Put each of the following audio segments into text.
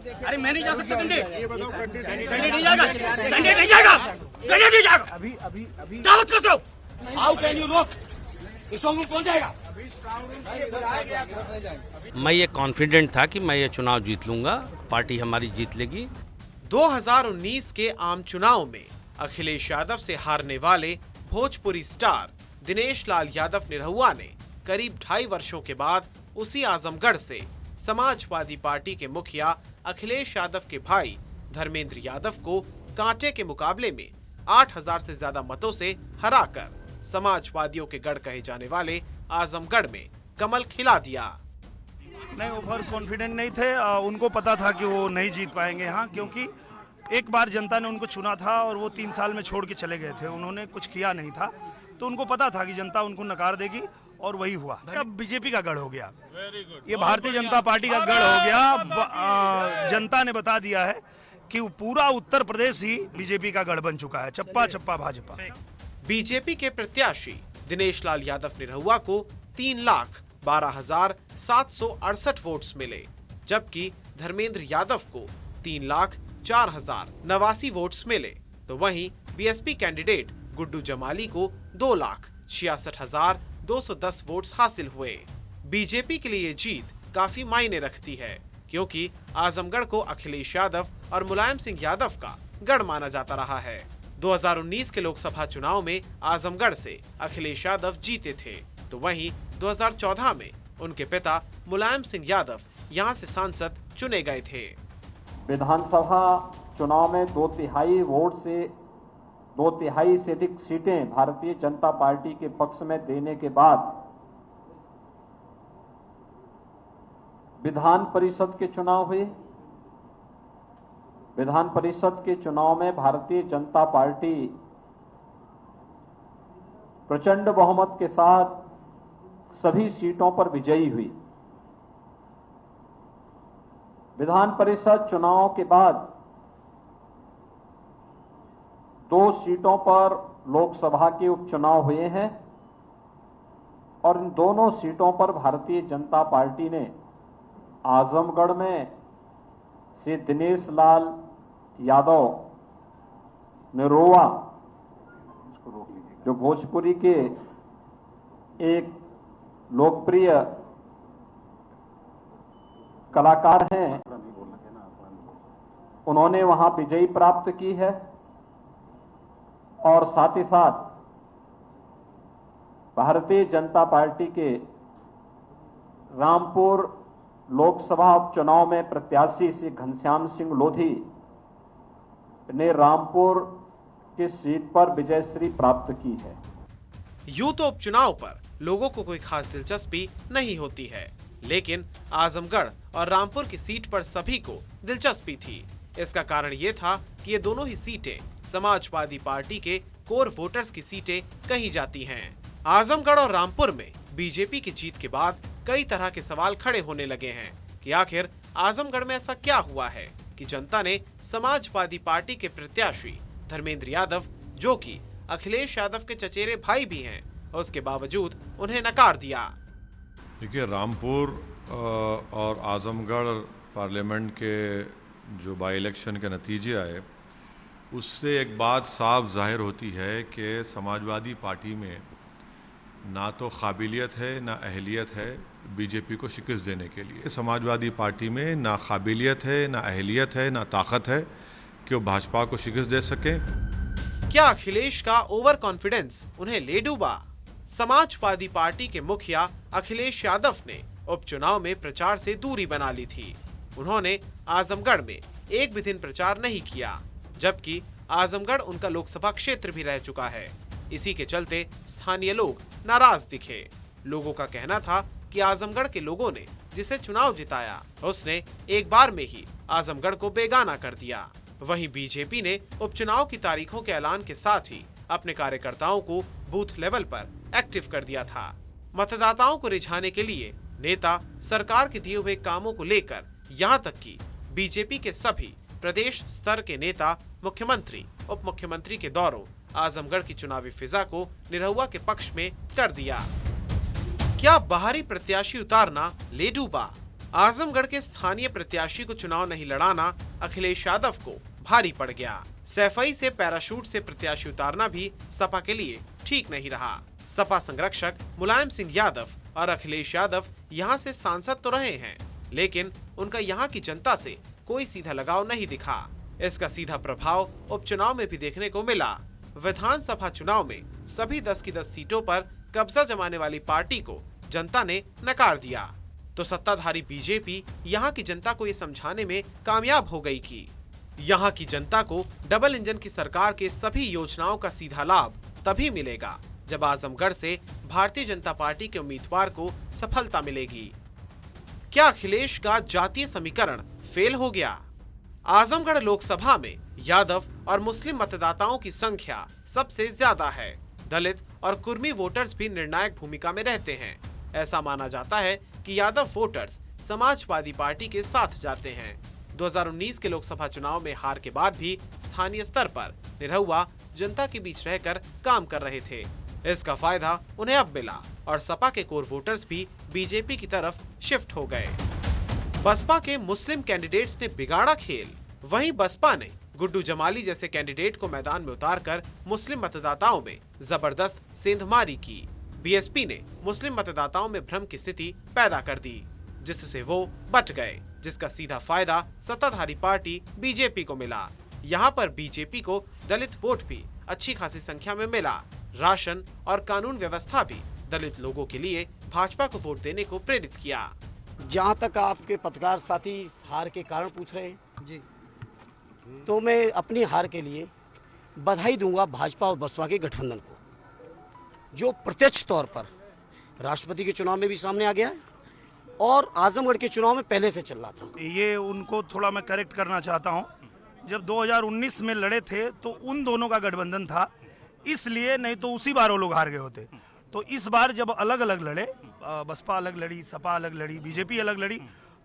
अरे मैं नहीं जा सकता कैंडिडेट। ये बताओ कैंडिडेट नहीं जाएगा, कैंडिडेट नहीं जाएगा, कैंडिडेट नहीं जाएगा। अभी दावत करते हो। हाउ कैन यू रोक? स्ट्रांग रूम कौन जाएगा? मैं ये कॉन्फिडेंट था कि मैं ये चुनाव जीत लूंगा, पार्टी हमारी जीत लेगी। 2019 के आम चुनाव में अखिलेश यादव से हारने वाले भोजपुरी स्टार दिनेश लाल यादव निरहुआ ने करीब 2.5 वर्षों के बाद उसी आजमगढ़ से समाजवादी पार्टी के मुखिया अखिलेश यादव के भाई धर्मेंद्र यादव को कांटे के मुकाबले में 8,000 से ज्यादा मतों से हराकर समाजवादियों के गढ़ कहे जाने वाले आजमगढ़ में कमल खिला दिया। नहीं, ओवर कॉन्फिडेंट नहीं थे। उनको पता था कि वो नहीं जीत पाएंगे यहाँ, क्योंकि एक बार जनता ने उनको चुना था और वो 3 साल में छोड़ के चले गए थे, उन्होंने कुछ किया नहीं था, तो उनको पता था कि जनता उनको नकार देगी और वही हुआ। अब बीजेपी का गढ़ हो गया, ये भारतीय जनता पार्टी का गढ़ हो गया। जनता ने बता दिया है कि पूरा उत्तर प्रदेश ही बीजेपी का गढ़ बन चुका है, चप्पा चप्पा भाजपा। बीजेपी के प्रत्याशी दिनेश लाल यादव निरहुआ को 3,12,768 वोट्स मिले, जबकि धर्मेंद्र यादव को 3,04,089 वोट्स मिले। तो वहीं बीएसपी कैंडिडेट गुड्डू जमाली को 2,66,210 वोट्स हासिल हुए। बीजेपी के लिए जीत काफी मायने रखती है, क्योंकि आजमगढ़ को अखिलेश यादव और मुलायम सिंह यादव का गढ़ माना जाता रहा है। 2019 के लोकसभा चुनाव में आजमगढ़ से अखिलेश यादव जीते थे, तो वहीं 2014 में उनके पिता मुलायम सिंह यादव यहां से सांसद चुने गए थे। विधानसभा चुनाव में 2/3 से अधिक सीटें भारतीय जनता पार्टी के पक्ष में देने के बाद विधान परिषद के चुनाव हुए। विधान परिषद के चुनाव में भारतीय जनता पार्टी प्रचंड बहुमत के साथ सभी सीटों पर विजयी हुई। विधान परिषद चुनाव के बाद 2 सीटों पर लोकसभा के उपचुनाव हुए हैं और इन दोनों सीटों पर भारतीय जनता पार्टी ने आजमगढ़ में से दिनेश लाल यादव निरहुआ, जो भोजपुरी के एक लोकप्रिय कलाकार हैं, उन्होंने वहां विजयी प्राप्त की है। और साथ ही साथ भारतीय जनता पार्टी के रामपुर लोकसभा उपचुनाव में प्रत्याशी श्री घनश्याम सिंह लोधी ने रामपुर की सीट पर विजयश्री प्राप्त की है। यूं तो उपचुनाव पर लोगों को कोई खास दिलचस्पी नहीं होती है, लेकिन आजमगढ़ और रामपुर की सीट पर सभी को दिलचस्पी थी। इसका कारण ये था कि ये दोनों ही सीटें समाजवादी पार्टी के कोर वोटर्स की सीटें कही जाती हैं। आजमगढ़ और रामपुर में बीजेपी की जीत के बाद कई तरह के सवाल खड़े होने लगे हैं कि आखिर आजमगढ़ में ऐसा क्या हुआ है कि जनता ने समाजवादी पार्टी के प्रत्याशी धर्मेंद्र यादव, जो कि अखिलेश यादव के चचेरे भाई भी हैं, उसके बावजूद उन्हें नकार दिया। देखिए, रामपुर और आजमगढ़ पार्लियामेंट के जो बाई इलेक्शन के नतीजे आए, उससे एक बात साफ जाहिर होती है कि समाजवादी पार्टी में ना तो काबिलियत है ना अहलियत है बीजेपी को शिकस्त देने के लिए। समाजवादी पार्टी में ना काबिलियत है, ना अहलियत है, ना ताकत है कि वो भाजपा को शिकस्त दे सके। क्या अखिलेश का ओवर कॉन्फिडेंस उन्हें ले डूबा? समाजवादी पार्टी के मुखिया अखिलेश यादव ने उपचुनाव में प्रचार से दूरी बना ली थी। उन्होंने आजमगढ़ में एक भी दिन प्रचार नहीं किया, जबकि आजमगढ़ उनका लोकसभा क्षेत्र भी रह चुका है। इसी के चलते स्थानीय लोग नाराज दिखे। लोगों का कहना था कि आजमगढ़ के लोगों ने जिसे चुनाव जिताया, उसने एक बार में ही आजमगढ़ को बेगाना कर दिया। वहीं बीजेपी ने उपचुनाव की तारीखों के ऐलान के साथ ही अपने कार्यकर्ताओं को बूथ लेवल पर एक्टिव कर दिया था। मतदाताओं को रिझाने के लिए नेता सरकार के दिए हुए कामों को लेकर यहाँ तक कि बीजेपी के सभी प्रदेश स्तर के नेता मुख्यमंत्री, उप मुख्यमंत्री के दौरों आजमगढ़ की चुनावी फिजा को निरहुआ के पक्ष में कर दिया। क्या बाहरी प्रत्याशी उतारना ले डूबा? आजमगढ़ के स्थानीय प्रत्याशी को चुनाव नहीं लड़ाना अखिलेश यादव को भारी पड़ गया। सैफई से पैराशूट से प्रत्याशी उतारना भी सपा के लिए ठीक नहीं रहा। सपा संरक्षक मुलायम सिंह यादव और अखिलेश यादव यहाँ से सांसद तो रहे हैं, लेकिन उनका यहाँ की जनता से कोई सीधा लगाव नहीं दिखा। इसका सीधा प्रभाव उपचुनाव में भी देखने को मिला। विधानसभा चुनाव में सभी 10 की 10 सीटों पर कब्जा जमाने वाली पार्टी को जनता ने नकार दिया, तो सत्ताधारी बीजेपी यहाँ की जनता को ये समझाने में कामयाब हो गई कि यहाँ की जनता को डबल इंजन की सरकार के सभी योजनाओं का सीधा लाभ तभी मिलेगा जब आजमगढ़ से भारतीय जनता पार्टी के उम्मीदवार को सफलता मिलेगी। क्या अखिलेश का जातीय समीकरण फेल हो गया? आजमगढ़ लोकसभा में यादव और मुस्लिम मतदाताओं की संख्या सबसे ज्यादा है। दलित और कुर्मी वोटर्स भी निर्णायक भूमिका में रहते हैं। ऐसा माना जाता है कि यादव वोटर्स समाजवादी पार्टी के साथ जाते हैं। 2019 के लोकसभा चुनाव में हार के बाद भी स्थानीय स्तर पर निरहुआ जनता के बीच रहकर काम कर रहे थे। इसका फायदा उन्हें अब मिला और सपा के कोर वोटर्स भी बीजेपी की तरफ शिफ्ट हो गए। बसपा के मुस्लिम कैंडिडेट्स ने बिगाड़ा खेल। वहीं बसपा ने गुड्डू जमाली जैसे कैंडिडेट को मैदान में उतारकर मुस्लिम मतदाताओं में जबरदस्त सेंधमारी की। बीएसपी ने मुस्लिम मतदाताओं में भ्रम की स्थिति पैदा कर दी, जिससे वो बच गए, जिसका सीधा फायदा सत्ताधारी पार्टी बीजेपी को मिला। यहाँ पर बीजेपी को दलित वोट भी अच्छी खासी संख्या में मिला। राशन और कानून व्यवस्था भी दलित लोगों के लिए भाजपा को वोट देने को प्रेरित किया। जहाँ तक आपके पत्रकार साथी हार के कारण पूछ रहे हैं जी, तो मैं अपनी हार के लिए बधाई दूंगा भाजपा और बसपा के गठबंधन को, जो प्रत्यक्ष तौर पर राष्ट्रपति के चुनाव में भी सामने आ गया है और आजमगढ़ के चुनाव में पहले से चल रहा था। ये उनको थोड़ा मैं करेक्ट करना चाहता हूँ। जब 2019 में लड़े थे तो उन दोनों का गठबंधन था, इसलिए, नहीं तो उसी बार वो लोग हार गए होते। तो इस बार जब अलग अलग लड़े, बसपा अलग लड़ी, सपा अलग लड़ी, बीजेपी अलग लड़ी,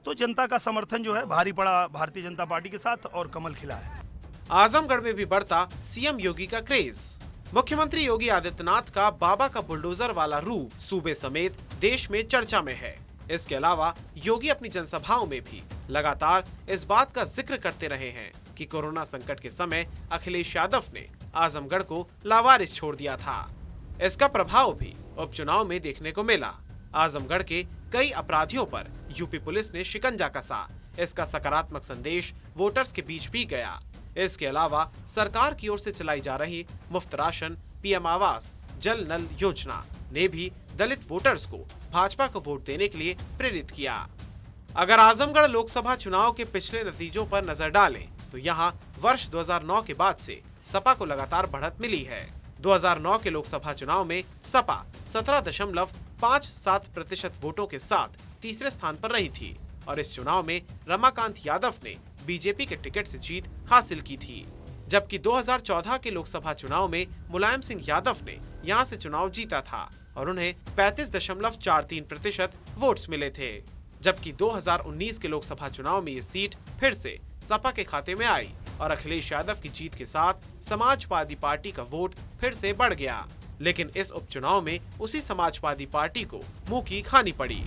तो जनता का समर्थन जो है भारी पड़ा भारतीय जनता पार्टी के साथ और कमल खिला है। आजमगढ़ में भी बढ़ता सीएम योगी का क्रेज। मुख्यमंत्री योगी आदित्यनाथ का बाबा का बुलडोजर वाला रूप सूबे समेत देश में चर्चा में है। इसके अलावा योगी अपनी जनसभाओं में भी लगातार इस बात का जिक्र करते रहे हैं कि कोरोना संकट के समय अखिलेश यादव ने आजमगढ़ को लावारिस छोड़ दिया था। इसका प्रभाव भी उपचुनाव में देखने को मिला। आजमगढ़ के कई अपराधियों पर यूपी पुलिस ने शिकंजा कसा। इसका सकारात्मक संदेश वोटर्स के बीच भी गया। इसके अलावा सरकार की ओर से चलाई जा रही मुफ्त राशन, पीएम आवास, जल नल योजना ने भी दलित वोटर्स को भाजपा को वोट देने के लिए प्रेरित किया। अगर आजमगढ़ लोकसभा चुनाव के पिछले नतीजों पर नजर डालें तो यहाँ वर्ष 2009 के बाद से सपा को लगातार बढ़त मिली है। 2009 के लोकसभा चुनाव में सपा 17.57% वोटों के साथ तीसरे स्थान पर रही थी और इस चुनाव में रमाकांत यादव ने बीजेपी के टिकट से जीत हासिल की थी, जबकि 2014 के लोकसभा चुनाव में मुलायम सिंह यादव ने यहां से चुनाव जीता था और उन्हें 35.43% वोट्स मिले थे, जबकि 2019 के लोकसभा चुनाव में ये सीट फिर से सपा के खाते में आई और अखिलेश यादव की जीत के साथ समाजवादी पार्टी का वोट फिर से बढ़ गया। लेकिन इस उपचुनाव में उसी समाजवादी पार्टी को मुंह की खानी पड़ी।